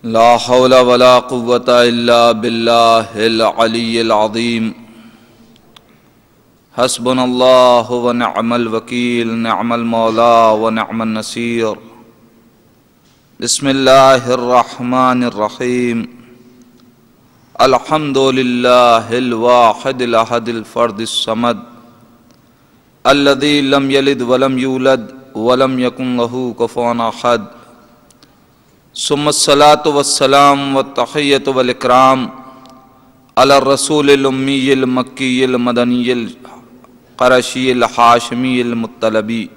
لا حول ولا قوة الا باللہ العلی العظیم حسبنا اللہ ونعم الوکیل نعم المولا ونعم النصیر بسم اللہ الرحمن الرحیم الحمد للہ الواحد الاحد الفرد الصمد الذي لم يلد ولم يولد ولم يكن له كفوا احد ثم الصلاة والسلام والتحية والإكرام على الرسول الأمي المكي المدني القرشي الحاشمي المطلبي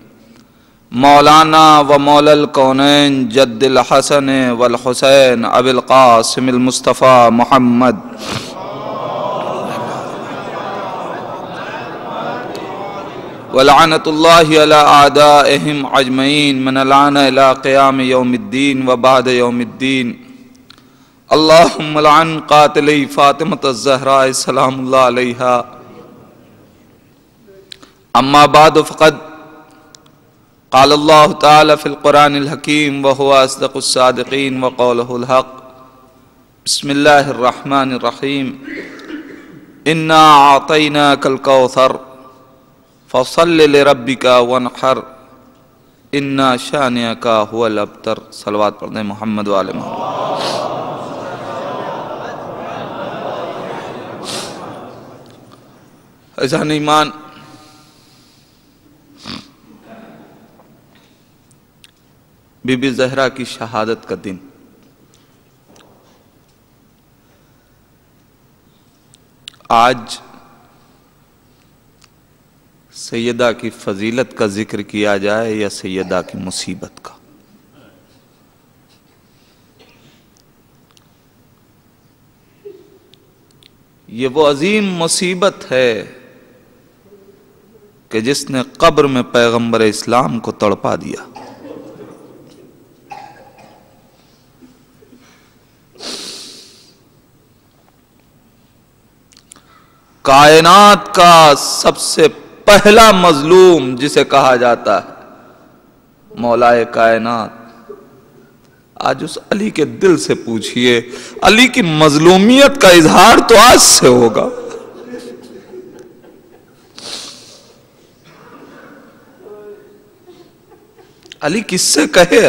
مولانا ومولى الكونين جد الحسن والحسين أبي القاسم المصطفى محمد وَلَعْنَةُ اللَّهِ عَلَىٰ أَعْدَائِهِمْ أَجْمَعِينَ مِنَ الْآنِ إِلَىٰ قِيَامِ يَوْمِ الدِّينِ وَبَعْدَ يَوْمِ الدِّينِ اللهم لعن قاتلي فاطمة الزهراء سلام الله عليها أما بعد فقد قال الله تعالى في القرآن الحكيم وهو أصدق الصادقين وقوله الحق بسم الله الرحمن الرحيم إنا أعطيناك الكوثر فصل لربک وانحر ان شانئک هو الابتر صلوات پڑھتے ہیں محمد وآل محمد۔ عزیزان ایمان، بی بی زہرا کی شہادت کا دن آج سیدہ کی فضیلت کا ذکر کیا جائے یا سیدہ کی مصیبت کا؟ یہ وہ عظیم مصیبت ہے کہ جس نے قبر میں پیغمبر اسلام کو تڑپا دیا۔ کائنات کا سب سے پہلا مظلوم جسے کہا جاتا ہے مولائے کائنات، آج اس علی کے دل سے پوچھئے، علی کی مظلومیت کا اظہار تو آج سے ہوگا۔ علی کس سے کہے؟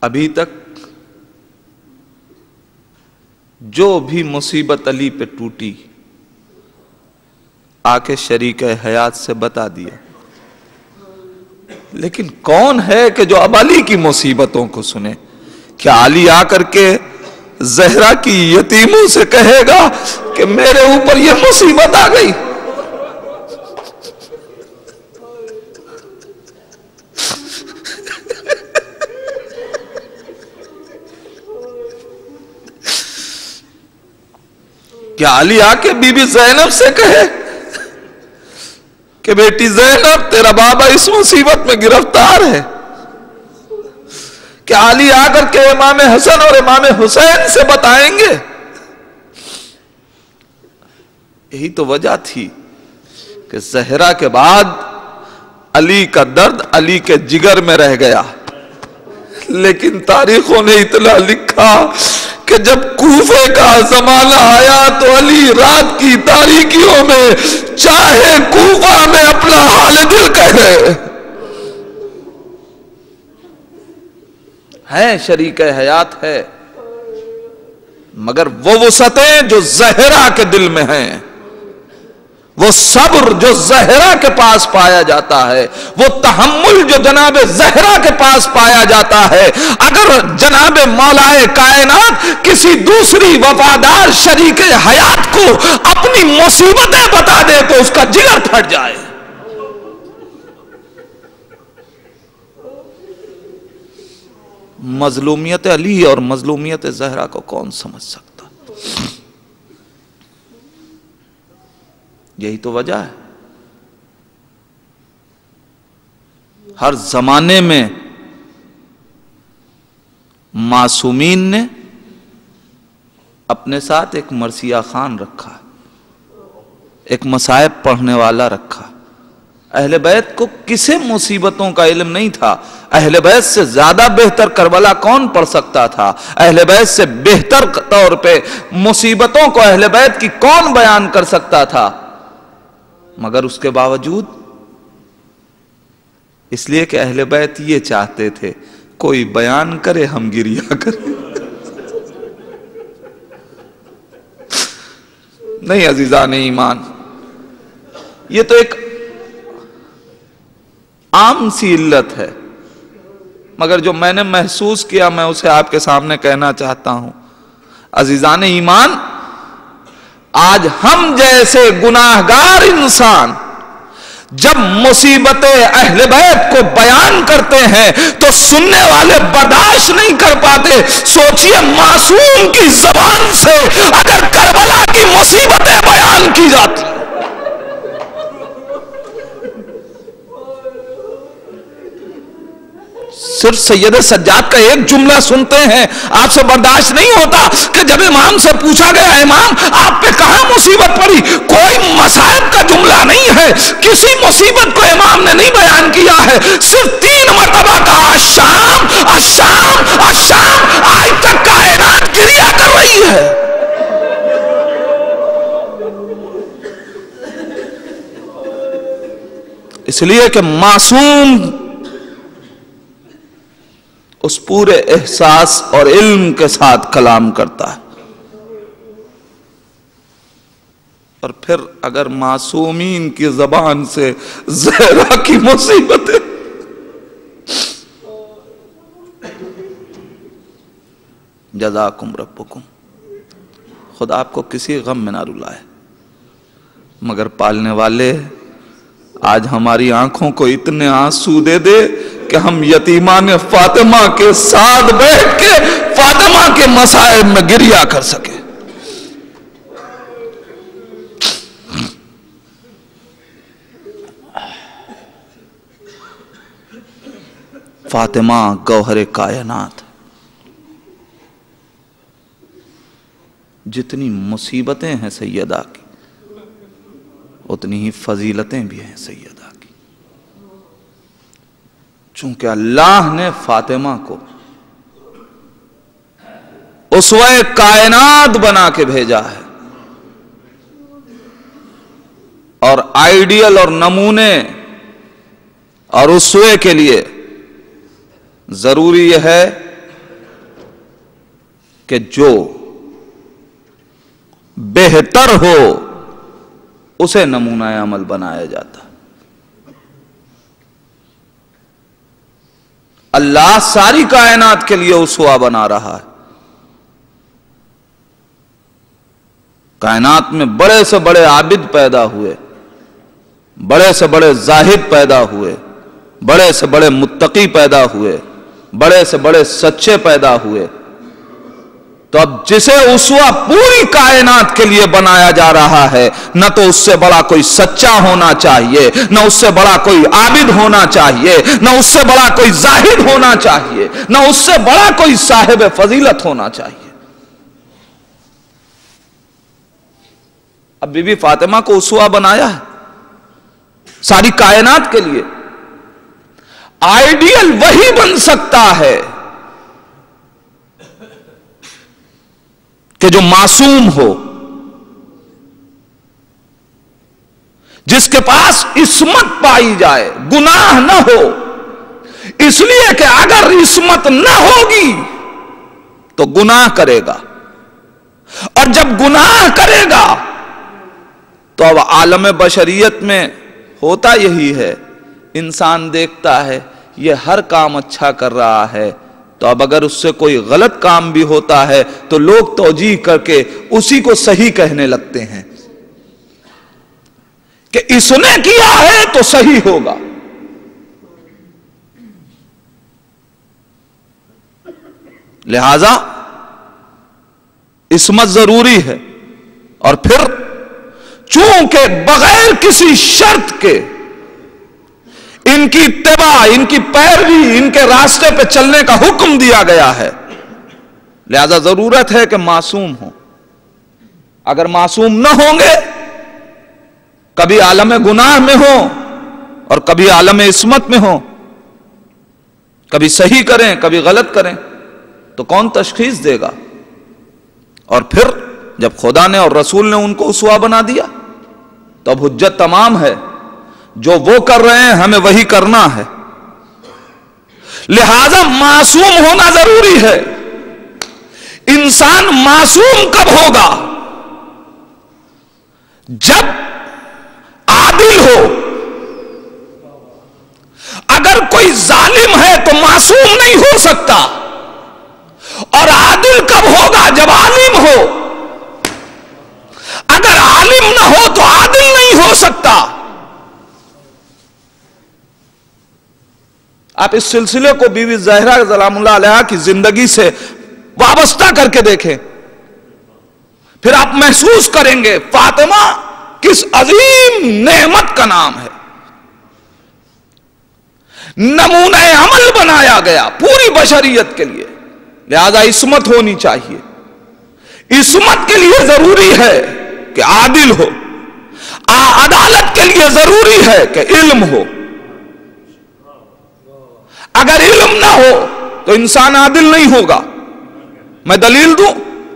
ابھی تک جو بھی مصیبت علی پہ ٹوٹی آ کے شریک حیات سے بتا دیا، لیکن کون ہے کہ جو اب علی کی مصیبتوں کو سنے؟ کیا علی آ کر کے زہرا کی یتیموں سے کہے گا کہ میرے اوپر یہ مصیبت آ گئی؟ کیا علی آ کے بی بی زینب سے کہے کہ بیٹی زینب تیرا بابا اس مصیبت میں گرفتار ہے؟ کیا علی آ کر کے امام حسن اور امام حسین سے بتائیں گے؟ یہی تو وجہ تھی کہ زہرا کے بعد علی کا درد علی کے جگر میں رہ گیا، لیکن تاریخوں نے اتنا لکھا کہ جب کوفے کا زمانہ آیا تو علی رات کی تاریکیوں میں چاہے کوفہ میں اپنا حال دل کہے۔ ہے شریک حیات ہے، مگر وہ وسعتیں جو زہرا کے دل میں ہیں، وہ صبر جو زہرا کے پاس پایا جاتا ہے، وہ تحمل جو جناب زہرا کے پاس پایا جاتا ہے، اگر جناب مولائے کائنات کسی دوسری وفادار شریک حیات کو اپنی مصیبتیں بتا دے تو اس کا جگر پھٹ جائے۔ مظلومیت علی اور مظلومیت زہرا کو کون سمجھ سکتا؟ یہی تو وجہ ہے ہر زمانے میں معصومین نے اپنے ساتھ ایک مرثیہ خان رکھا، ایک مصائب پڑھنے والا رکھا، اہل بیت کو کسے مصیبتوں کا علم نہیں تھا؟ اہل بیت سے زیادہ بہتر کربلا کون پڑھ سکتا تھا؟ اہل بیت سے بہتر طور پہ مصیبتوں کو اہل بیت کی کون بیان کر سکتا تھا؟ مگر اس کے باوجود، اس لیے کہ اہل بیت یہ چاہتے تھے کوئی بیان کرے ہم گریا کریں۔ نہیں عزیزان ایمان، یہ تو ایک عام سی علت ہے، مگر جو میں نے محسوس کیا میں اسے آپ کے سامنے کہنا چاہتا ہوں۔ عزیزان ایمان، آج ہم جیسے گناہگار انسان جب مصیبت اہل بیت کو بیان کرتے ہیں تو سننے والے برداشت نہیں کر پاتے۔ سوچئے معصوم کی زبان سے اگر کربلا کی مصیبتیں بیان کی جاتی، صرف سید سجاد کا ایک جملہ سنتے ہیں آپ سے برداشت نہیں ہوتا کہ جب امام سے پوچھا گیا امام آپ پہ کہاں مصیبت پڑی، کوئی مصائب کا جملہ نہیں ہے، کسی مصیبت کو امام نے نہیں بیان کیا ہے، صرف 3 مرتبہ کہا الشام الشام الشام، آج تک کائنات گریا کر رہی ہے۔ اس لیے کہ معصوم اس پورے احساس اور علم کے ساتھ کلام کرتا ہے، اور پھر اگر معصومین کی زبان سے زہرا کی مصیبتیں، جزاکم ربکم، خدا آپ کو کسی غم میں نہ رلائے، مگر پالنے والے آج ہماری آنکھوں کو اتنے آنسو دے دے کہ ہم یتیمان فاطمہ کے ساتھ بیٹھ کے فاطمہ کے مصائب میں گریا کر سکے۔ فاطمہ گوہر کائنات، جتنی مصیبتیں ہیں سیدہ کی اتنی ہی فضیلتیں بھی ہیں سیدہ کی، چونکہ اللہ نے فاطمہ کو اسوہ کائنات بنا کے بھیجا ہے، اور آئیڈیل اور نمونے اور اسوے کے لیے ضروری یہ ہے کہ جو بہتر ہو اسے نمونہ عمل بنایا جاتا۔ اللہ ساری کائنات کے لیے اسوہ بنا رہا ہے، کائنات میں بڑے سے بڑے عابد پیدا ہوئے، بڑے سے بڑے زاہد پیدا ہوئے، بڑے سے بڑے متقی پیدا ہوئے، بڑے سے بڑے سچے پیدا ہوئے، تو اب جسے اسوہ پوری کائنات کے لیے بنایا جا رہا ہے، نہ تو اس سے بڑا کوئی سچا ہونا چاہیے، نہ اس سے بڑا کوئی عابد ہونا چاہیے، نہ اس سے بڑا کوئی زاہد ہونا چاہیے، نہ اس سے بڑا کوئی صاحب فضیلت ہونا چاہیے۔ اب بی بی فاطمہ کو اسوہ بنایا ہے ساری کائنات کے لیے، آئیڈیل وہی بن سکتا ہے کہ جو معصوم ہو، جس کے پاس عصمت پائی جائے، گناہ نہ ہو، اس لیے کہ اگر عصمت نہ ہوگی تو گناہ کرے گا، اور جب گناہ کرے گا تو اب عالم بشریت میں ہوتا یہی ہے، انسان دیکھتا ہے یہ ہر کام اچھا کر رہا ہے، تو اب اگر اس سے کوئی غلط کام بھی ہوتا ہے تو لوگ توجیہ کر کے اسی کو صحیح کہنے لگتے ہیں کہ اس نے کیا ہے تو صحیح ہوگا۔ لہذا عصمت ضروری ہے، اور پھر چونکہ بغیر کسی شرط کے ان کی اتباع، ان کی پیروی، ان کے راستے پہ چلنے کا حکم دیا گیا ہے، لہذا ضرورت ہے کہ معصوم ہوں۔ اگر معصوم نہ ہوں گے، کبھی عالم گناہ میں ہوں اور کبھی عالم عصمت میں ہوں، کبھی صحیح کریں کبھی غلط کریں، تو کون تشخیص دے گا؟ اور پھر جب خدا نے اور رسول نے ان کو اسوہ بنا دیا تو اب حجت تمام ہے، جو وہ کر رہے ہیں ہمیں وہی کرنا ہے۔ لہذا معصوم ہونا ضروری ہے۔ انسان معصوم کب ہوگا؟ جب عادل ہو۔ اگر کوئی ظالم ہے تو معصوم نہیں ہو سکتا، اور عادل کب ہوگا؟ جب عالم ہو۔ اگر عالم نہ ہو تو عادل نہیں ہو سکتا۔ آپ اس سلسلے کو بی بی زہرا سلام اللہ علیہا کی زندگی سے وابستہ کر کے دیکھیں، پھر آپ محسوس کریں گے فاطمہ کس عظیم نعمت کا نام ہے۔ نمونہ عمل بنایا گیا پوری بشریت کے لیے۔ لہذا عصمت ہونی چاہیے۔ عصمت کے لیے ضروری ہے کہ عادل ہو، عدالت کے لیے ضروری ہے کہ علم ہو۔ اگر علم نہ ہو تو انسان عادل نہیں ہوگا۔ میں دلیل دوں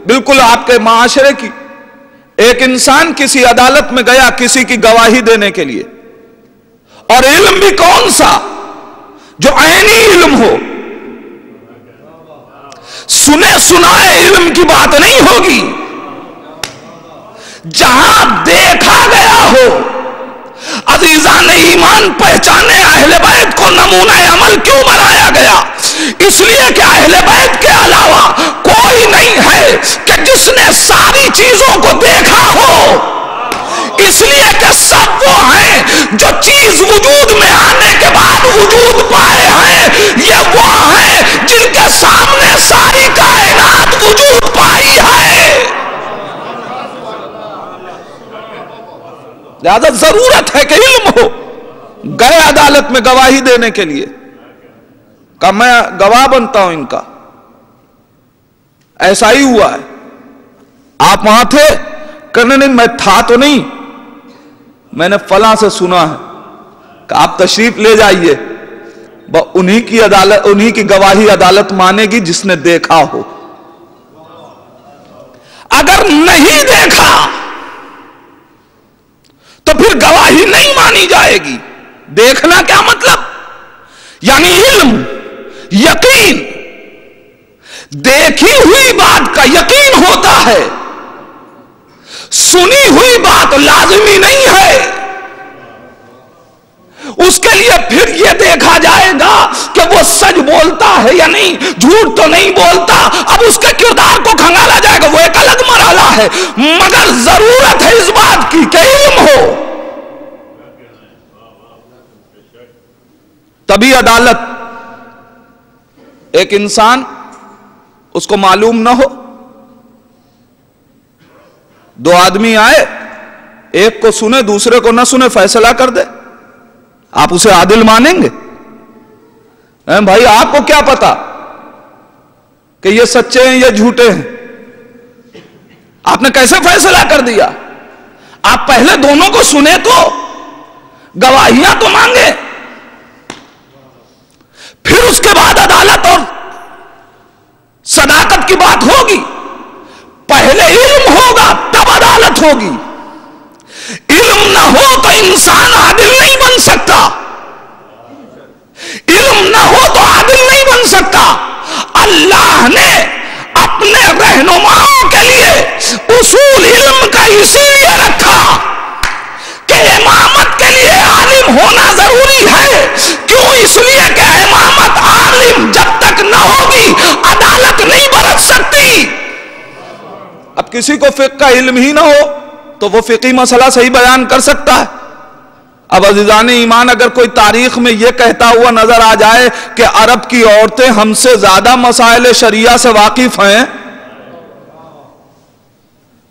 بالکل آپ کے معاشرے کی۔ ایک انسان کسی عدالت میں گیا کسی کی گواہی دینے کے لیے، اور علم بھی کون سا؟ جو عینی علم ہو۔ سنے سنائے علم کی بات نہیں ہوگی، جہاں دیکھا گیا ہو۔ عزیزان ایمان پہچانے اہل بیت کو نمونہ عمل کیوں بنایا گیا؟ اس لیے کہ اہل بیت کے علاوہ کوئی نہیں ہے کہ جس نے ساری چیزوں کو دیکھا ہو۔ اس لیے کہ سب وہ ہیں جو چیز وجود میں آنے کے بعد وجود پائے ہیں۔ یہ وہ ہیں جن کے سامنے ساری کائنات وجود پائی ہے۔ لہذا ضرورت ہے کہ علم ہو۔ گئے عدالت میں گواہی دینے کے لیے، کہ میں گواہ بنتا ہوں ان کا، ایسا ہی ہوا ہے۔ آپ وہاں تھے؟ کہنے نہیں میں تھا تو نہیں، میں نے فلاں سے سنا ہے کہ آپ تشریف لے جائیے، انہی کی عدالت، انہی کی گواہی عدالت مانے گی جس نے دیکھا ہو۔ اگر نہیں دیکھا تو پھر گواہی نہیں مانی جائے گی۔ دیکھنا کیا مطلب؟ یعنی علم، یقین۔ دیکھی ہوئی بات کا یقین ہوتا ہے، سنی ہوئی بات لازمی نہیں ہے۔ اس کے لیے پھر یہ دیکھا جائے گا کہ وہ سچ بولتا ہے یا نہیں، جھوٹ تو نہیں بولتا۔ اب اس کے کردار کو کھنگالا جائے گا، وہ ایک الگ مرحلہ ہے۔ مگر ضرورت ہے اس بات کی کہ علم ہو، تبھی عدالت۔ ایک انسان اس کو معلوم نہ ہو، دو آدمی آئے، ایک کو سنے دوسرے کو نہ سنے، فیصلہ کر دے، آپ اسے عادل مانیں گے؟ بھائی آپ کو کیا پتا کہ یہ سچے ہیں یا جھوٹے ہیں؟ آپ نے کیسے فیصلہ کر دیا؟ آپ پہلے دونوں کو سنے تو گواہیاں تو مانگے، پھر اس کے بعد عدالت اور صداقت کی بات ہوگی۔ پہلے علم ہوگا تب عدالت ہوگی۔ علم نہ ہو تو انسان عادل نہیں بن سکتا۔ علم نہ ہو تو عادل نہیں بن سکتا۔ اللہ نے اپنے رہنماؤں کے لیے اصول علم کا اسی لیے رکھا کہ امامت کے لیے عالم ہونا ضروری ہے۔ کیوں؟ اس لیے کہ امامت عالم جب تک نہ ہوگی عدالت نہیں برت سکتی۔ اب کسی کو فقہ کا علم ہی نہ ہو تو وہ فقہی مسئلہ صحیح بیان کر سکتا ہے؟ اب عزیزان ایمان اگر کوئی تاریخ میں یہ کہتا ہوا نظر آ جائے کہ عرب کی عورتیں ہم سے زیادہ مسائل شریعہ سے واقف ہیں،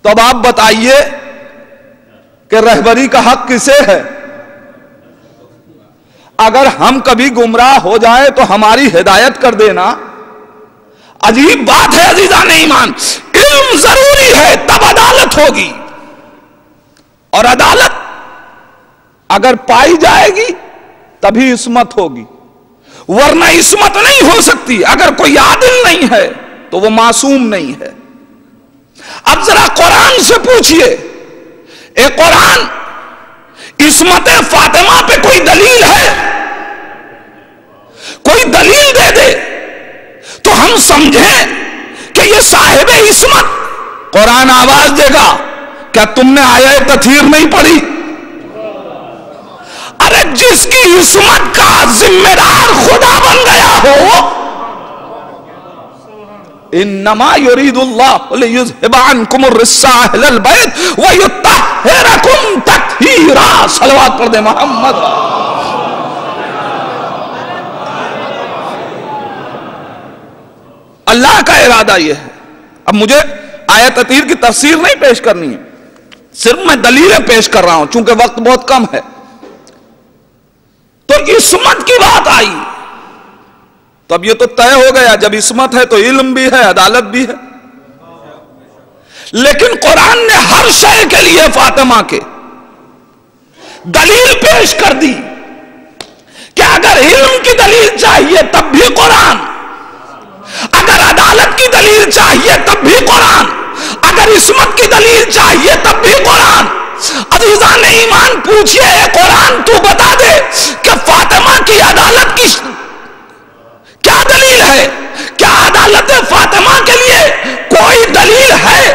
تو اب آپ بتائیے کہ رہبری کا حق کسے ہے؟ اگر ہم کبھی گمراہ ہو جائے تو ہماری ہدایت کر دینا عجیب بات ہے۔ عزیزان ایمان علم ضروری ہے تب عدالت ہوگی، اور عدالت اگر پائی جائے گی تبھی عصمت ہوگی، ورنہ عصمت نہیں ہو سکتی۔ اگر کوئی عادل نہیں ہے تو وہ معصوم نہیں ہے۔ اب ذرا قرآن سے پوچھئے، اے قرآن، عصمت فاطمہ پہ کوئی دلیل ہے؟ کوئی دلیل دے دے تو ہم سمجھیں کہ یہ صاحب عصمت۔ قرآن آواز دے گا، کیا تم نے آیہ تطہیر نہیں پڑھی؟ ارے جس کی عصمت کا ذمہ دار خدا بن گیا ہو، انما یرید اللہ لیذھب عنکم الرجس اہل البیت ویطہرکم تطہیرا۔ صلوات پڑھ دے محمد۔ اللہ کا ارادہ یہ ہے۔ اب مجھے آیت تطہیر کی تفسیر نہیں پیش کرنی ہے، صرف میں دلیلیں پیش کر رہا ہوں چونکہ وقت بہت کم ہے۔ تو عصمت کی بات آئی تو اب یہ تو طے ہو گیا، جب عصمت ہے تو علم بھی ہے، عدالت بھی ہے۔ لیکن قرآن نے ہر شے کے لیے فاطمہ کے دلیل پیش کر دی کہ اگر علم کی دلیل چاہیے تب بھی قرآن، اگر عدالت کی دلیل چاہیے تب بھی قرآن، اگر عصمت کی دلیل چاہیے تب بھی قرآن۔ عزیزان ایمان پوچھئے، اے قرآن تو بتا دے کہ فاطمہ کی عدالت کی کیا دلیل ہے؟ کیا عدالت فاطمہ کے لیے کوئی دلیل ہے؟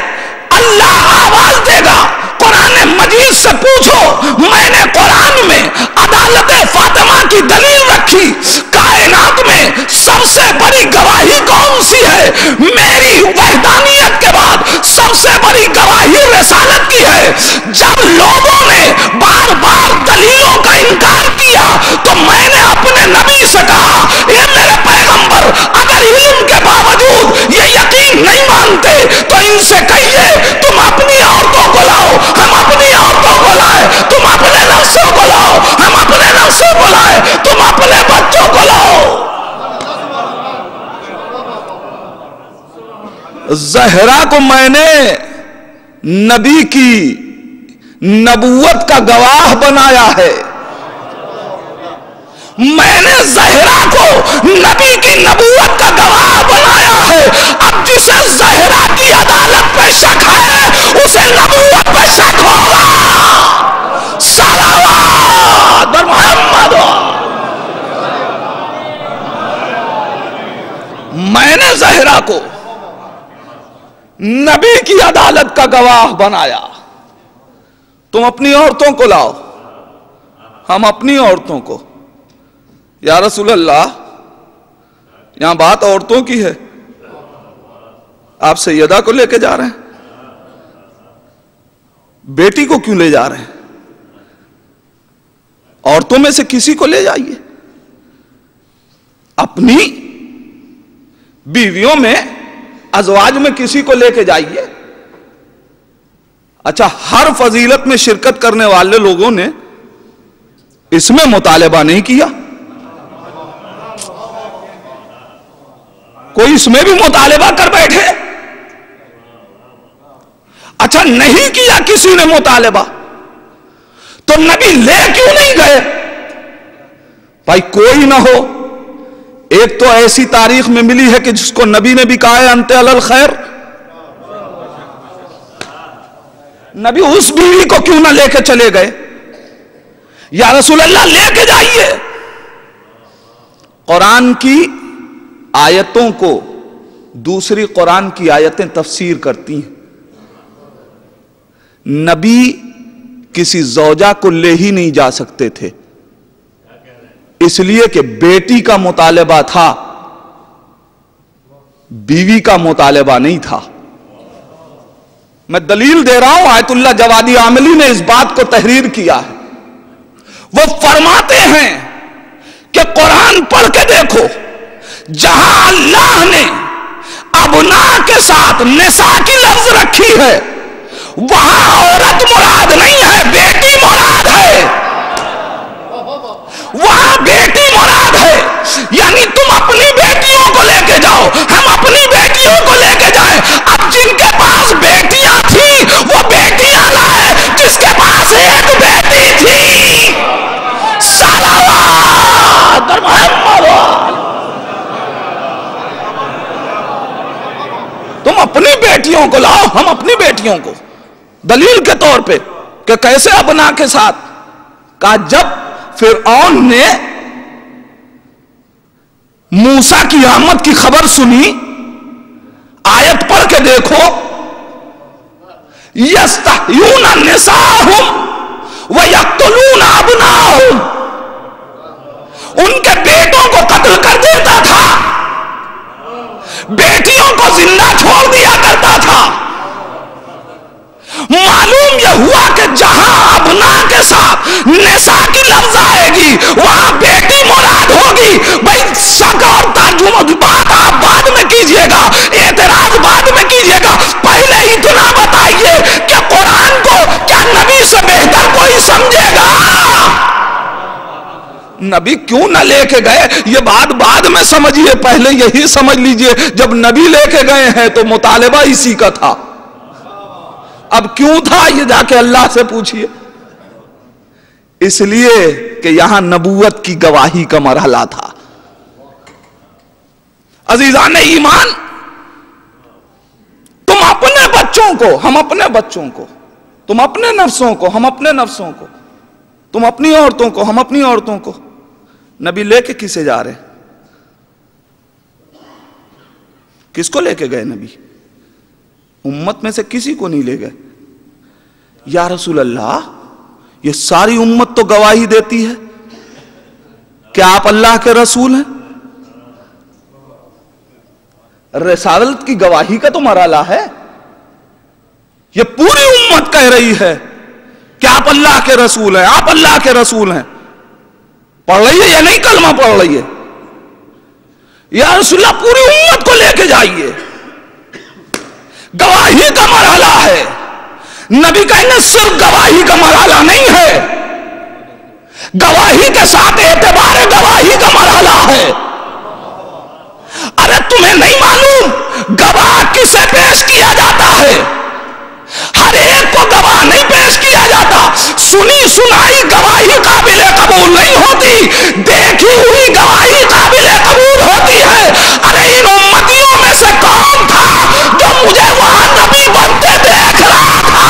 اللہ آواز دے گا، قرآن مجید سے پوچھو، میں نے قرآن میں عدالت فاطمہ کی دلیل رکھی۔ کائنات میں سب سے بڑی گواہی کون سی ہے؟ میری وحدانیت کے بعد سب سے بڑی گواہی رسالت کی ہے۔ جب لوگوں نے بار بار دلیلوں کا انکار کیا تو میں نے اپنے نبی سے کہا، اے میرے پیغمبر، اگر علم کے باوجود یہ یقین نہیں مانتے تو ان سے کہیے تم اپنی عورتوں کو لاؤ، ہم اپنی عورتوں کو لائے، تم اپنے نفسوں کو لاؤ، ہم اپنے نفسوں کو لائے، تم اپنے بچوں کو لاؤ۔ زہرا کو میں نے نبی کی نبوت کا گواہ بنایا ہے، میں نے زہرا کو نبی کی نبوت کا گواہ بنایا ہے۔ اب جسے زہرا کی عدالت پہ شک ہے اسے نبوت پہ شک ہوگا۔ صلوات بر محمد۔ میں نے زہرا کو نبی کی عدالت کا گواہ بنایا، تم اپنی عورتوں کو لاؤ، ہم اپنی عورتوں کو۔ یا رسول اللہ، یہاں بات عورتوں کی ہے، آپ سیدہ کو لے کے جا رہے ہیں، بیٹی کو کیوں لے جا رہے ہیں؟ عورتوں میں سے کسی کو لے جائیے، اپنی بیویوں میں ازواج میں کسی کو لے کے جائیے۔ اچھا، ہر فضیلت میں شرکت کرنے والے لوگوں نے اس میں مطالبہ نہیں کیا؟ کوئی اس میں بھی مطالبہ کر بیٹھے؟ اچھا، نہیں کیا کسی نے مطالبہ تو نبی لے کیوں نہیں گئے؟ بھائی کوئی نہ ہو، ایک تو ایسی تاریخ میں ملی ہے کہ جس کو نبی نے بھی کہا ہے انت علی الخیر، نبی اس بیوی کو کیوں نہ لے کے چلے گئے؟ یا رسول اللہ لے کے جائیے۔ قرآن کی آیتوں کو دوسری قرآن کی آیتیں تفسیر کرتی ہیں۔ نبی کسی زوجہ کو لے ہی نہیں جا سکتے تھے، اس لیے کہ بیٹی کا مطالبہ تھا، بیوی کا مطالبہ نہیں تھا۔ میں دلیل دے رہا ہوں، آیت اللہ جوادی عاملی نے اس بات کو تحریر کیا ہے۔ وہ فرماتے ہیں کہ قرآن پڑھ کے دیکھو، جہاں اللہ نے ابنا کے ساتھ نساء کی لفظ رکھی ہے وہاں عورت مراد نہیں ہے، بیٹی مراد ہے، وہاں بیٹی مراد ہے۔ یعنی تم اپنی بیٹیوں کو لے کے جاؤ، ہم اپنی بیٹیوں کو لے کے جائیں۔ اب جن کے پاس بیٹیاں تھیں وہ بیٹیاں لائے، جس کے پاس ایک بیٹی تھی صلوات بیٹیوں کو لاؤ، ہم اپنی بیٹیوں کو، دلیل کے طور پہ کہ کیسے ابنا کے ساتھ. کہا جب فرعون نے موسیٰ کی آمد کی خبر سنی، آیت پڑھ کے دیکھو، یستحیون نساءہم ویقتلون ابناءہم، ان کے بیٹوں کو قتل کر دیتا تھا، بیٹیوں کو زندہ چھوڑ دیا کرتا تھا. معلوم یہ ہوا کہ جہاں ابنا کے ساتھ نساء کی لفظ آئے گی وہاں بیٹی مراد ہوگی. بھائی شک اور تعجب بات آپ بعد میں کیجئے گا، اعتراض بعد میں کیجئے گا، پہلے اتنا بتائیے کہ قرآن کو کیا نبی سے بہتر کوئی سمجھے گا؟ نبی کیوں نہ لے کے گئے یہ بات بعد میں سمجھیے، پہلے یہی سمجھ لیجئے جب نبی لے کے گئے ہیں تو مطالبہ اسی کا تھا. اب کیوں تھا یہ جا کے اللہ سے پوچھئے. اس لیے کہ یہاں نبوت کی گواہی کا مرحلہ تھا. عزیزان ایمان، تم اپنے بچوں کو، ہم اپنے بچوں کو، تم اپنے نفسوں کو، ہم اپنے نفسوں کو، تم اپنی عورتوں کو، ہم اپنی عورتوں کو نبی لے کے کسے جا رہے؟ کس کو لے کے گئے نبی؟ امت میں سے کسی کو نہیں لے گئے. یا رسول اللہ، یہ ساری امت تو گواہی دیتی ہے کہ آپ اللہ کے رسول ہیں. رسالت کی گواہی کا تو مرحلہ ہے. یہ پوری امت کہہ رہی ہے کہ آپ اللہ کے رسول ہیں، آپ اللہ کے رسول ہیں. پڑھ رہی ہے یا نہیں کلمہ پڑھ رہی ہے؟ یا رسول اللہ پوری امت کو لے کے جائیے. گواہی کا مرحلہ ہے. نبی کہنے صرف گواہی کا مرحلہ نہیں ہے، گواہی کے ساتھ اعتبار گواہی کا مرحلہ ہے. ارے تمہیں نہیں معلوم گواہ کسے پیش کیا جاتا ہے؟ ہر ایک کو گواہ نہیں پیش کیا جاتا. سنی سنائی گواہی قابل قبول نہیں ہوتی، دیکھی ہوئی گواہی قابل قبول ہوتی ہے. ارے ان امتیوں میں سے کون تھا جو مجھے وہاں نبی بنتے دیکھ رہا تھا؟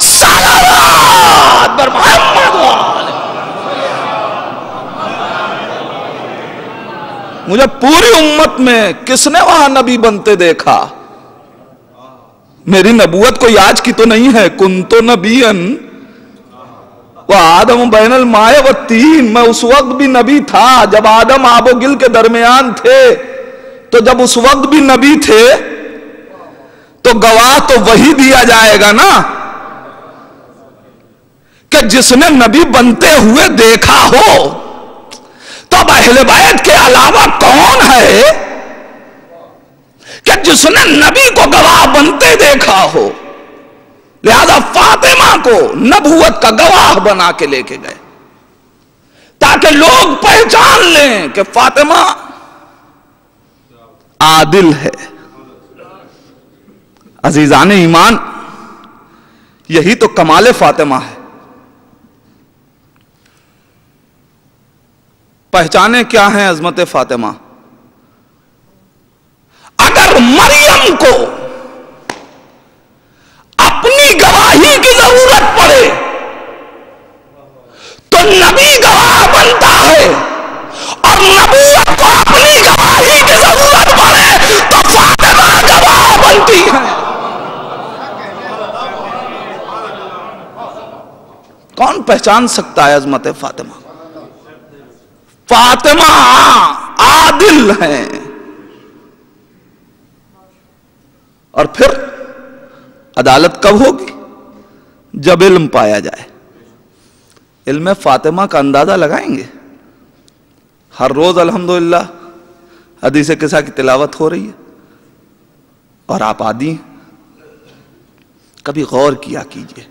صلوات بر محمد. مجھے پوری امت میں کس نے وہاں نبی بنتے دیکھا؟ میری نبوت کوئی آج کی تو نہیں ہے. کنتو نبیًا وآدم بین الماء والطین، میں اس وقت بھی نبی تھا جب آدم آب و گل کے درمیان تھے. تو جب اس وقت بھی نبی تھے تو گواہ تو وہی دیا جائے گا نا کہ جس نے نبی بنتے ہوئے دیکھا ہو. تو اب اہل بیت کے علاوہ کون ہے کہ جس نے نبی کو گواہ بنتے دیکھا ہو؟ لہذا فاطمہ کو نبوت کا گواہ بنا کے لے کے گئے تاکہ لوگ پہچان لیں کہ فاطمہ عادل ہے. عزیزان ایمان، یہی تو کمال فاطمہ ہے. پہچانے کیا ہیں عظمت فاطمہ؟ اگر مریم کو اپنی گواہی کی ضرورت پڑے تو نبی گواہ بنتا ہے، اور نبوت کو اپنی گواہی کی ضرورت پڑے تو فاطمہ گواہ بنتی ہے. کون پہچان سکتا ہے عظمت فاطمہ؟ فاطمہ عادل ہیں. اور پھر عدالت کب ہوگی؟ جب علم پایا جائے. علم فاطمہ کا اندازہ لگائیں گے. ہر روز الحمدللہ حدیث قصہ کی تلاوت ہو رہی ہے اور آپ عادی ہیں. کبھی غور کیا کیجئے.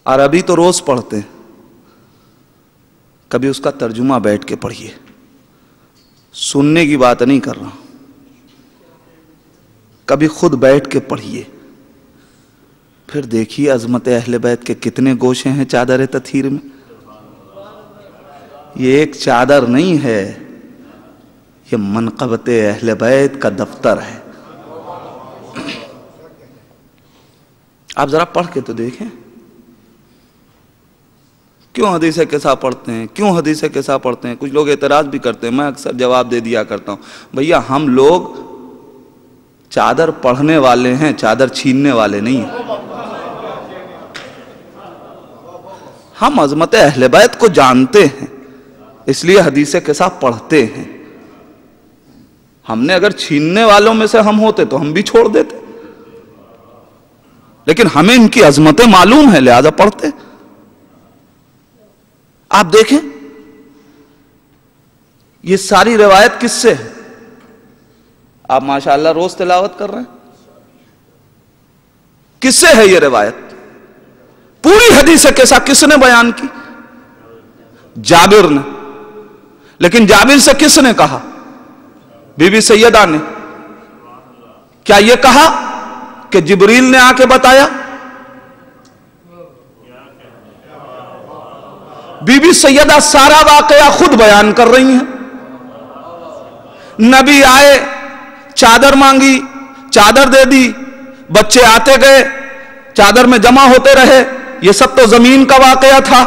عربی تو روز پڑھتے ہیں، کبھی اس کا ترجمہ بیٹھ کے پڑھیے. سننے کی بات نہیں کر رہا، کبھی خود بیٹھ کے پڑھیے. پھر دیکھیے عظمت اہل بیت کے کتنے گوشے ہیں چادر تطہیر میں. یہ ایک چادر نہیں ہے، یہ منقبت اہل بیت کا دفتر ہے. آپ ذرا پڑھ کے تو دیکھیں کیوں حدیث کیسا پڑھتے ہیں, کیوں حدیث کیسا پڑھتے ہیں. کچھ لوگ اعتراض بھی کرتے ہیں, میں اکثر جواب دے دیا کرتا ہوں, بھیا ہم لوگ چادر پڑھنے والے ہیں, چادر چھیننے والے نہیں ہیں. ہم عظمت اہل بیت کو جانتے ہیں, اس لیے حدیث کیسا پڑھتے ہیں. ہم نے اگر چھیننے والوں میں سے ہم ہوتے تو ہم بھی چھوڑ دیتے, لیکن ہمیں ان کی عظمتیں معلوم ہے لہذا پڑھتے. آپ دیکھیں یہ ساری روایت کس سے ہے. آپ ماشاءاللہ روز تلاوت کر رہے ہیں, کس سے ہے یہ روایت؟ پوری حدیث کیسا کس نے بیان کی؟ جابر نے. لیکن جابر سے کس نے کہا؟ بی بی سیدہ نے. کیا یہ کہا کہ جبریل نے آ کے بتایا؟ بی بی سیدہ سارا واقعہ خود بیان کر رہی ہیں. نبی آئے, چادر مانگی, چادر دے دی, بچے آتے گئے, چادر میں جمع ہوتے رہے. یہ سب تو زمین کا واقعہ تھا.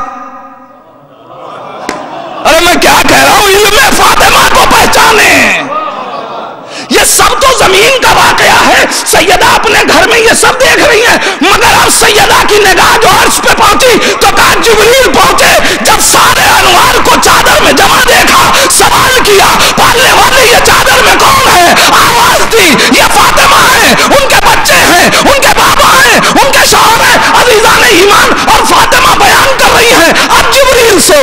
ارے میں کیا کہہ رہا ہوں, علم فاطمہ کو پہچانے, یہ سب تو زمین کا واقعہ ہے. سیدہ اپنے گھر میں یہ سب دیکھ رہی ہیں, مگر اب سیدہ کی نگاہ جو عرش پہ پہنچی تو کہا جبریل پہنچے. جب سارے انوار کو چادر میں جمع دیکھا, سوال کیا پالنے والے یہ چادر میں کون ہے؟ آواز دی یہ فاطمہ ہے, ان کے بچے ہیں, ان کے بابا ہیں, ان کے شوہر ہیں. عزیزان ایمان اور فاطمہ بیان کر رہی ہیں. اب جبریل سے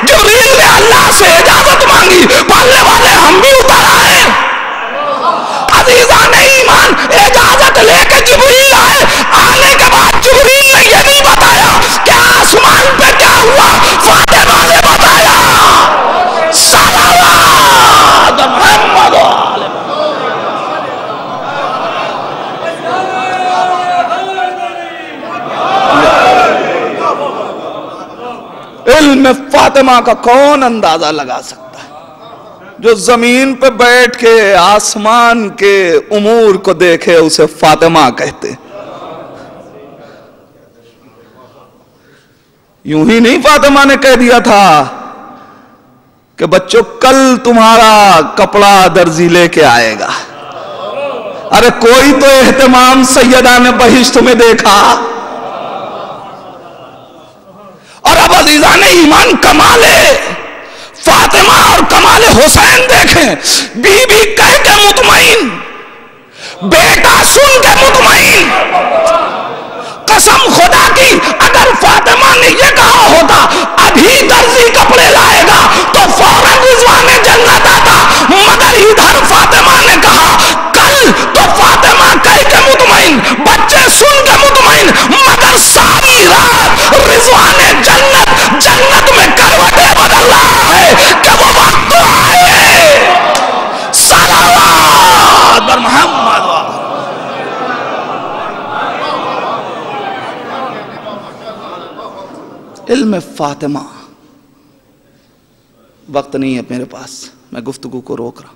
جبریل نے اللہ سے اجازت مانگی, پالنے والے ہم بھی اتر آئے. عزیزان ایمان اجازت لے کے جبریل آئے. آنے کے بعد جبریل نے یہ نہیں بتایا کہ آسمان پہ کیا ہوا, فاطمہ نے بتایا. صلوات محمد علم فاطمہ کا کون اندازہ لگا سکتا ہے؟ جو زمین پہ بیٹھ کے آسمان کے امور کو دیکھے اسے فاطمہ کہتے. یوں ہی نہیں فاطمہ نے کہہ دیا تھا کہ بچوں کل تمہارا کپڑا درزی لے کے آئے گا. ارے کوئی تو اہتمام سیدہ نے بہشت میں دیکھا. اور اب عزیزان ایمان کمال فاطمہ اور کمال حسین دیکھیں. بی بی کہہ کے مطمئن, بیٹا سن کے مطمئن. قسم خدا کی اگر فاطمہ نے یہ کہا ہوتا ابھی درزی کپڑے لائے گا تو فوراً رضوان جنت آتا, مگر ادھر فاطمہ نے کہا کل, تو فاطمہ کہہ کے مطمئن, بچے سن کے مطمئن, مگر ساری رات رضوان جنت میں کروٹیں بدل رہا ہے کہ وہ وقت آئے. صلوات بر محمد. علم فاطمہ. وقت نہیں ہے میرے پاس, میں گفتگو کو روک رہا.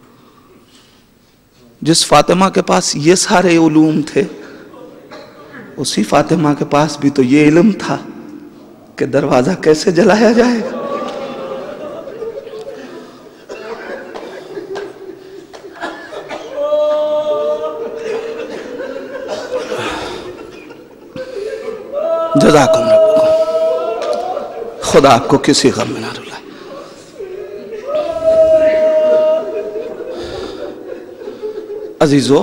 جس فاطمہ کے پاس یہ سارے علوم تھے اسی فاطمہ کے پاس بھی تو یہ علم تھا کہ دروازہ کیسے جلایا جائے گا. جزاکم ربکم, خدا آپ کو کسی غم میں نہ رلائے. عزیزو,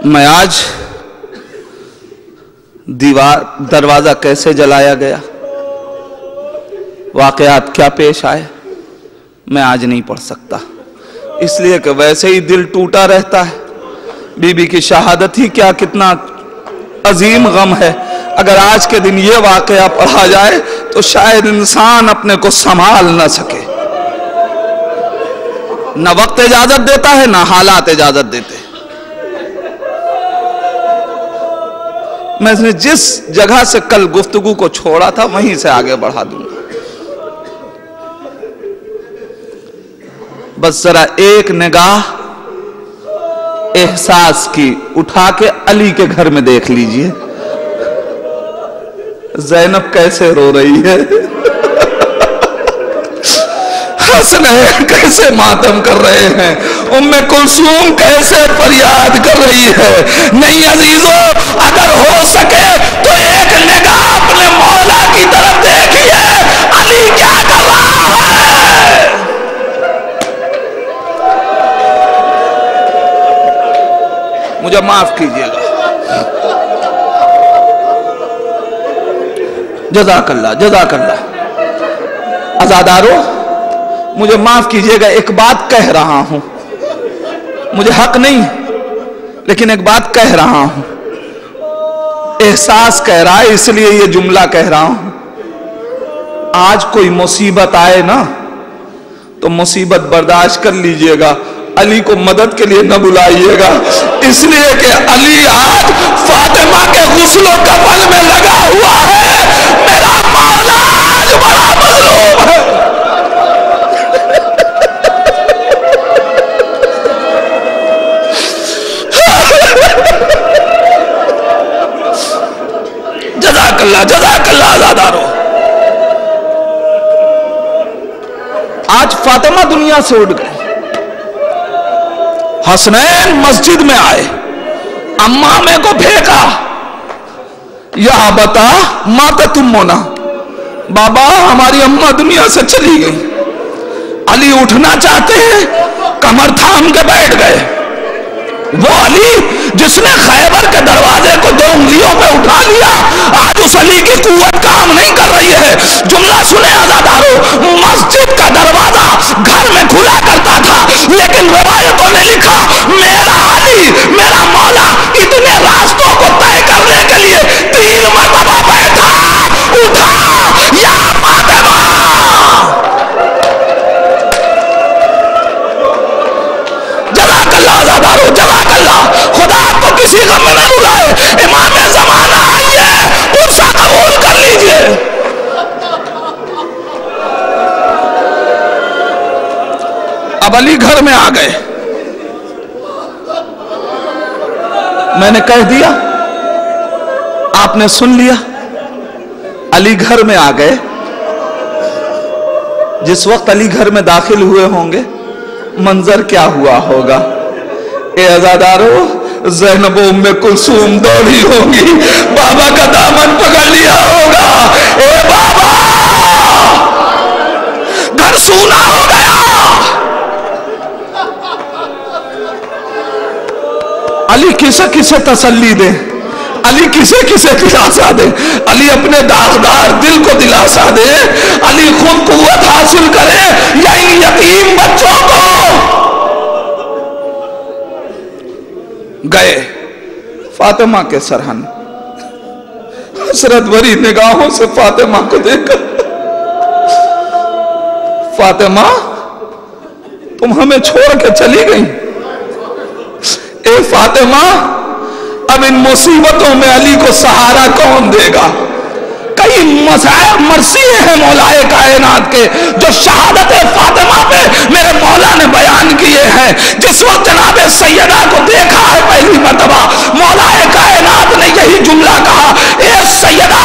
میں آج دروازہ کیسے جلایا گیا, واقعات کیا پیش آئے, میں آج نہیں پڑھ سکتا, اس لیے کہ ویسے ہی دل ٹوٹا رہتا ہے. بی بی کی شہادت ہی کیا کتنا عظیم غم ہے. اگر آج کے دن یہ واقعہ پڑھا جائے تو شاید انسان اپنے کو سنبھال نہ سکے. نہ وقت اجازت دیتا ہے نہ حالات اجازت دیتے. میں نے جس جگہ سے کل گفتگو کو چھوڑا تھا وہیں سے آگے بڑھا دوں گا. بس ذرا ایک نگاہ احساس کی اٹھا کے علی کے گھر میں دیکھ لیجئے، زینب کیسے رو رہی ہے، حسنین کیسے ماتم کر رہے ہیں، ام کلثوم کیسے فریاد کر رہی ہے۔ نہیں عزیزو، اگر ہو سکے تو ایک نگاہ اپنے مولا کی طرف دیکھیے، علی کیا کر رہا ہے۔ مجھے معاف کیجئے گا، جزاک اللہ جزاک اللہ۔ عزادارو مجھے معاف کیجئے گا، ایک بات کہہ رہا ہوں، مجھے حق نہیں لیکن ایک بات کہہ رہا ہوں، احساس کہہ رہا ہے اس لیے یہ جملہ کہہ رہا ہوں۔ آج کوئی مصیبت آئے نا تو مصیبت برداشت کر لیجئے گا، علی کو مدد کے لیے نہ بلائیے گا، اس لیے کہ علی آج فاطمہ کے غسل و کفن میں لگا ہوا ہے، میرا مولا آج بڑا مظلوم ہے۔ جزاک اللہ جزاک اللہ عزادارو۔ آج فاطمہ دنیا سے اٹھ گئے، حسنین مسجد میں آئے، امامے کو پھینکا، یا بتا ماتا تم مونا، بابا ہماری اماں دنیا سے چلی گئی۔ علی اٹھنا چاہتے ہیں، کمر تھام کے بیٹھ گئے۔ وہ علی جس نے خیبر کے دروازے کو 2 انگلیوں پہ اٹھا لیا، آج اس علی کی قوت کام نہیں کر رہی ہے۔ جملہ سنیں عزادارو، مسجد کا دروازہ گھر میں کھلا کرتا تھا، لیکن روایتوں نے لکھا میرا علی میرا مولا اتنے راستوں کو طے کرنے کے لیے 3 مرتبہ بیٹھا اٹھا، یا فاطمہ۔ جزاک اللہ عزادارو جزاک اللہ۔ خدا آپ کو کسی غم میں نہ رلائے، امام زمانہ آئیے، عرصہ قبول کر لیجئے۔ اب علی گھر میں آ گئے، میں نے کہہ دیا، آپ نے سن لیا، علی گھر میں آ گئے۔ جس وقت علی گھر میں داخل ہوئے ہوں گے منظر کیا ہوا ہوگا؟ اے عزادارو، زینب و ام کلثوم دوڑی ہوگی، بابا کا دامن پکڑ لیا ہوگا، اے بابا گھر سونا ہو گیا۔ علی کسے کسے تسلی دے، علی کسے کسے دلاسا دے، علی اپنے داغدار دل کو دلاسا دے، علی خود قوت حاصل کرے یا ان یتیم بچوں کو۔ گئے فاطمہ کے سرہن، حسرت بھری نگاہوں سے فاطمہ کو دیکھا، فاطمہ تم ہمیں چھوڑ کے چلی گئی، اے فاطمہ اب ان مصیبتوں میں علی کو سہارا کون دے گا؟ کئی مرثیے ہیں مولائے کائنات کے جو شہادت فاطمہ پہ میرے مولا نے بیان کیے ہیں۔ جس وقت جناب سیدہ کو دیکھا ہے پہلی مرتبہ، مولائے کائنات نے یہی جملہ کہا، اے سیدہ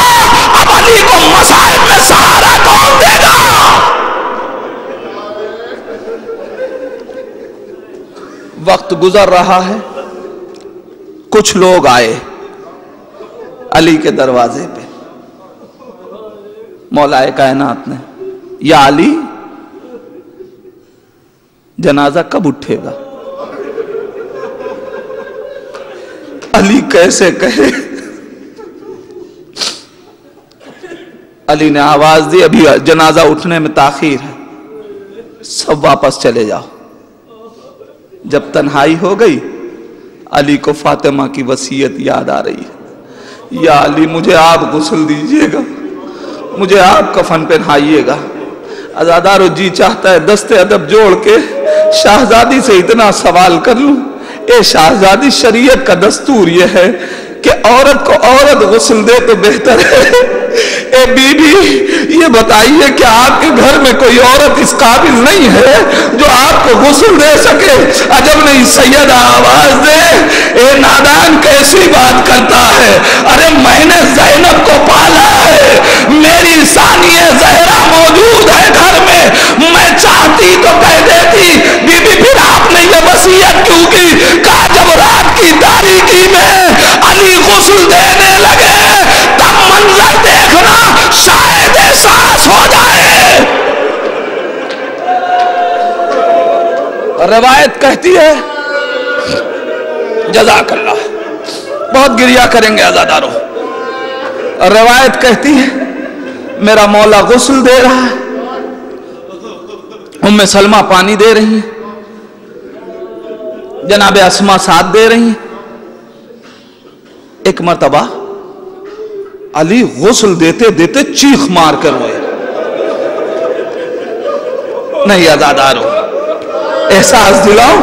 اب علی کو مصائب میں سہارا کون دے گا؟ وقت گزر رہا ہے، کچھ لوگ آئے علی کے دروازے پہ، مولا کائنات نے، یا علی جنازہ کب اٹھے گا؟ علی کیسے کہے؟ علی نے آواز دی ابھی جنازہ اٹھنے میں تاخیر ہے، سب واپس چلے جاؤ۔ جب تنہائی ہو گئی علی کو فاطمہ کی وصیت یاد آ رہی ہے، یا علی مجھے آپ غسل دیجئے گا، مجھے آپ کفن پہنائیے گا۔ عزادارو جی چاہتا ہے دست ادب جوڑ کے شہزادی سے اتنا سوال کر لوں، اے شہزادی شریعت کا دستور یہ ہے کہ عورت کو عورت غسل دے تو بہتر ہے۔ اے بی بی یہ بتائیے کہ آپ کے گھر میں کوئی عورت اس قابل نہیں ہے جو آپ کو غسل دے سکے؟ عجب نہیں سیدہ آواز دے، اے نادان کیسی بات کرتا ہے؟ ارے میں نے زینب کو پالا ہے، میری ثانیہ زہرا موجود ہے گھر میں، میں چاہتی تو کہہ دیتی بی بی پھر آپ نے یہ وصیت کیوں کی؟ کہا جب رات کی تاریکی میں علی غسل دینے لگے تب منظر دیکھنا شاید احساس ہو جائے۔ روایت کہتی ہے، جزاک اللہ، بہت گریہ کریں گے عزادارو، روایت کہتی ہے میرا مولا غسل دے رہا ہے، ام سلمہ پانی دے رہی ہیں، جناب اسما ساتھ دے رہی ہیں۔ ایک مرتبہ علی غسل دیتے دیتے چیخ مار کر روئے۔ نہیں عزادارو احساس دلاؤ،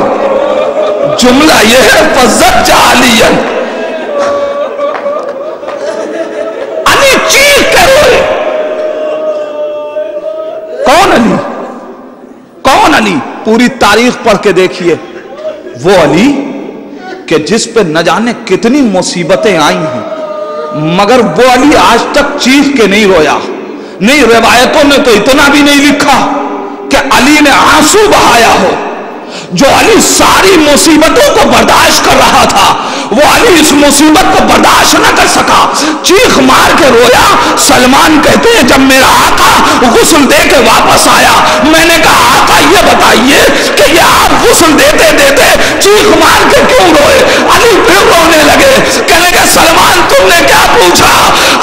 جملہ یہ ہے فَزَّجَّ عَلِيًّا، علی چیخ کر روئے۔ کون علی؟ کون علی؟ پوری تاریخ پڑھ کے دیکھیے، وہ علی کہ جس پہ نہ جانے کتنی مصیبتیں آئی ہیں، مگر وہ علی آج تک چیخ کے نہیں رویا۔ نہیں، روایتوں نے تو اتنا بھی نہیں لکھا کہ علی نے آنسو بہایا ہو۔ جو علی ساری مصیبتوں کو برداشت کر رہا تھا، وہ علی اس مصیبت کو برداشت نہ کر سکا، چیخ مار کے رویا۔ سلمان کہتے ہیں جب میرا آقا غسل دے کے واپس آیا، میں نے کہا آقا یہ بتائیے کہ یہ آپ غسل دیتے دیتے چیخ مار کے کیوں روئے؟ علی پھر رونے لگے، کہنے کہ سلمان تم نے کیا پوچھا؟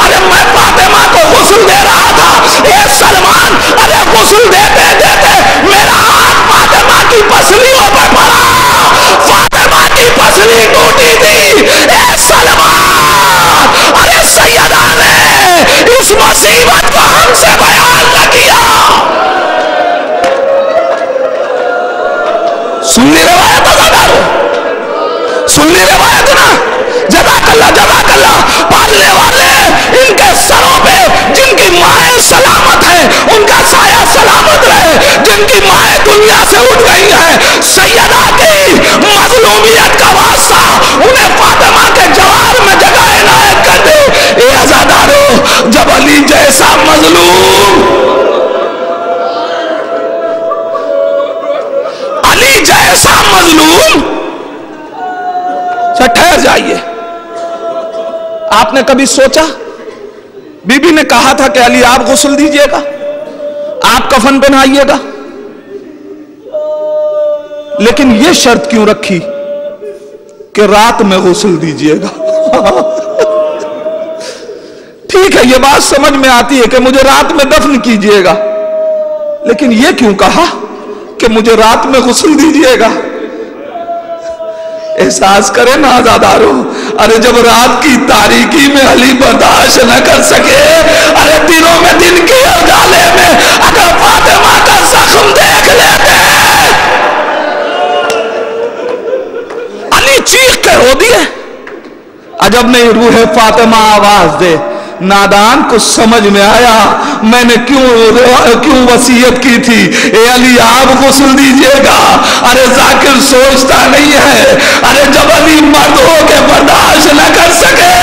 ارے میں فاطمہ کو غسل دے رہا تھا۔ اے سلمان، ارے غسل دیتے دیتے میرا ہاتھ فاطمہ کی پسلیوں پہ پڑا، فاطمہ کی پسلی ٹوٹی تھی۔ اے سلمان، ارے سیدہ نے اس مصیبت کو ہم سے بیان نہ کیا۔ سنی روایت ازادارو، سنی روایت نا، جزاک اللہ جزاک اللہ۔ پالنے والے ان کے سروں پہ جن کی مائیں سلامت ہیں ان کا سایہ سلامت رہے، جن کی مائیں دنیا سے اٹھ گئی ہیں سیدہ کی مظلومیت کا واسطہ انہیں فاطمہ کے جوار میں جگہ عنایت کر دے۔ اے عزادارو، جب علی جیسا مظلوم، علی جیسا مظلوم، ٹھہر جائیے، آپ نے کبھی سوچا؟ بی بی نے کہا تھا کہ علی آپ غسل دیجئے گا، آپ کفن پہنائیے گا، لیکن یہ شرط کیوں رکھی کہ رات میں غسل دیجئے گا؟ ٹھیک ہے، یہ بات سمجھ میں آتی ہے کہ مجھے رات میں دفن کیجئے گا، لیکن یہ کیوں کہا کہ مجھے رات میں غسل دیجئے گا؟ احساس کرے نا عزادارو، ارے جب رات کی تاریکی میں علی برداشت نہ کر سکے، ارے دنوں میں دن کے اجالے میں اگر فاطمہ کا زخم دیکھ لیتے، علی چیخ کے رو دیے۔ عجب نہیں روح فاطمہ آواز دے، نادان کو سمجھ میں آیا میں نے کیوں وصیت کی تھی، اے علی آپ غسل دیجئے گا۔ ارے ذاکر سوچتا نہیں ہے، ارے جب علی مرد ہو کے برداشت نہ کر سکے،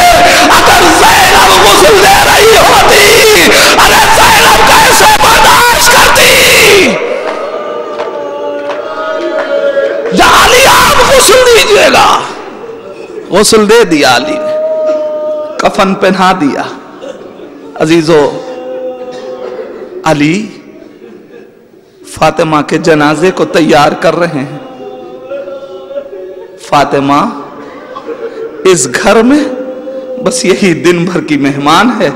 اگر زینب غسل دے رہی ہوتی، ارے زینب کیسے برداشت کرتی؟ یا علی آپ غسل دیجئے گا۔ غسل دے دیا علی نے، کفن پہنا دیا۔ عزیزو، علی فاطمہ کے جنازے کو تیار کر رہے ہیں۔ فاطمہ اس گھر میں بس یہی دن بھر کی مہمان ہے،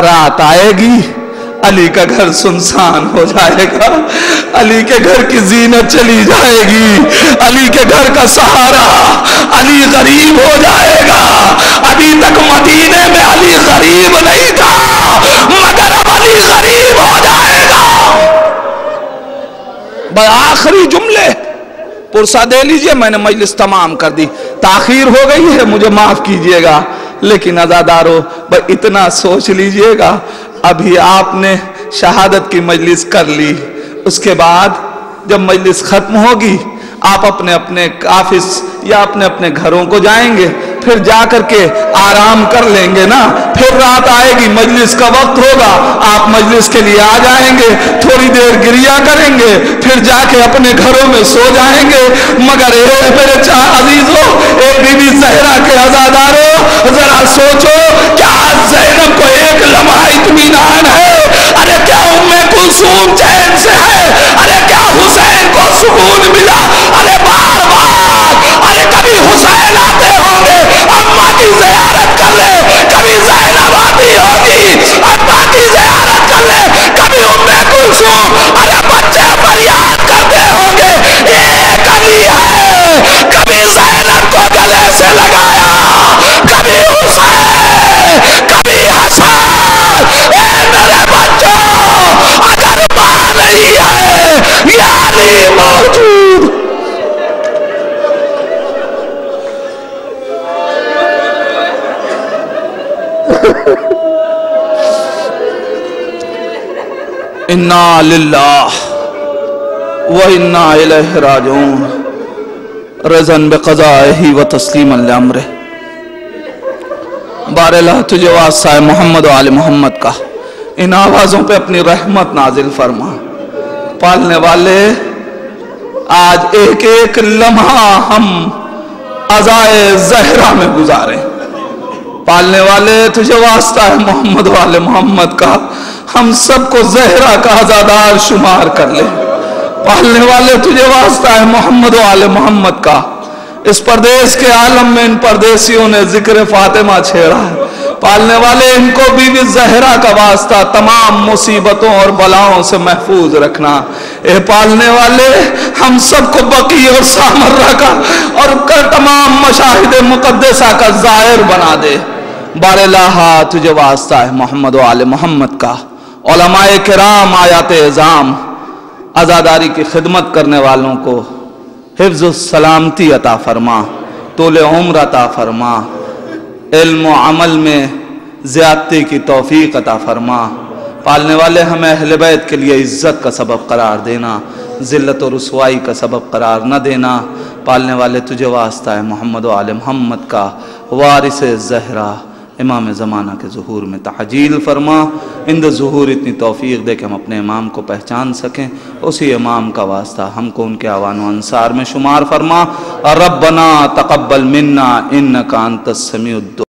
رات آئے گی علی کا گھر سنسان ہو جائے گا، علی کے گھر کی زینت چلی جائے گی، علی کے گھر کا سہارا، علی غریب ہو جائے گا۔ ابھی تک مدینے میں علی غریب نہیں تھا، مگر اب علی غریب ہو جائے گا۔ آخری جملے پرسہ دے لیجئے، میں نے مجلس تمام کر دی، تاخیر ہو گئی ہے مجھے معاف کیجئے گا، لیکن عزادارو اتنا سوچ لیجئے گا، ابھی آپ نے شہادت کی مجلس کر لی، اس کے بعد جب مجلس ختم ہوگی آپ اپنے اپنے آفس یا اپنے اپنے گھروں کو جائیں گے، پھر جا کر کے آرام کر لیں گے نا، پھر رات آئے گی، مجلس کا وقت ہوگا، آپ مجلس کے لیے آ جائیں گے، تھوڑی دیر گریا کریں گے، پھر جا کے اپنے گھروں میں سو جائیں گے۔ مگر میرے عزیزوں، ایک بی بی زہرا کے عزاداروں، ذرا سوچو، کیا زینب کو ایک لمحہ اطمینان ہے؟ ارے کیا ام کلثوم چین سے ہے؟ ارے کیا حسین کو سکون ملا؟ ارے بار بار، ارے کبھی حسین آتے ہوں گے، اماں کی زیارت کر لے، کبھی زینب آتی ہوگی، ابا کی زیارت کر لے، کبھی ام کلثوم، ارے بچے فریاد کرتے ہوں گے، ایک علی ہے، کبھی زینب کو گلے سے لگایا، کبھی حسین، کبھی حسن۔ اے میرے بچوں، اگر ماں نہیں ہے یا علی موجود، انا للہ و انا الیہ راجعون، رضا بقضائہ و تسلیما لامرہ۔ بار اللہ تجھے واسطہ ہے محمد و آل محمد کا، ان آوازوں پہ اپنی رحمت نازل فرما۔ پالنے والے، آج ایک ایک لمحہ ہم عزائے زہرا میں گزاریں۔ پالنے والے، تجھے واسطہ ہے محمد و آل محمد کا، ہم سب کو زہرا کا عزادار شمار کر لے۔ پالنے والے، تجھے واسطہ ہے محمد و آل محمد کا، اس پردیس کے عالم میں ان پردیسیوں نے ذکر فاطمہ چھیڑا ہے۔ پالنے والے، ان کو بی بی زہرا کا واسطہ تمام مصیبتوں اور بلاؤں سے محفوظ رکھنا۔ اے پالنے والے، ہم سب کو بقی اور سامرہ کا اور تمام مشاہد مقدسہ کا ظاہر بنا دے۔ بار الہ تجھے واسطہ ہے محمد و آل محمد کا، علماء کرام، آیات اعظام، عزاداری کی خدمت کرنے والوں کو حفظ و سلامتی عطا فرما، طول عمر عطا فرما، علم و عمل میں زیادتی کی توفیق عطا فرما۔ پالنے والے، ہمیں اہل بیت کے لیے عزت کا سبب قرار دینا، ذلت و رسوائی کا سبب قرار نہ دینا۔ پالنے والے، تجھے واسطہ ہے محمد و آل محمد کا، وارث زہرا امام زمانہ کے ظہور میں تعجیل فرما۔ اند ظہور اتنی توفیق دے کہ ہم اپنے امام کو پہچان سکیں، اسی امام کا واسطہ ہم کو ان کے اعوان و انصار میں شمار فرما۔ ربنا تقبل منا انک انت السمیع الدعاء۔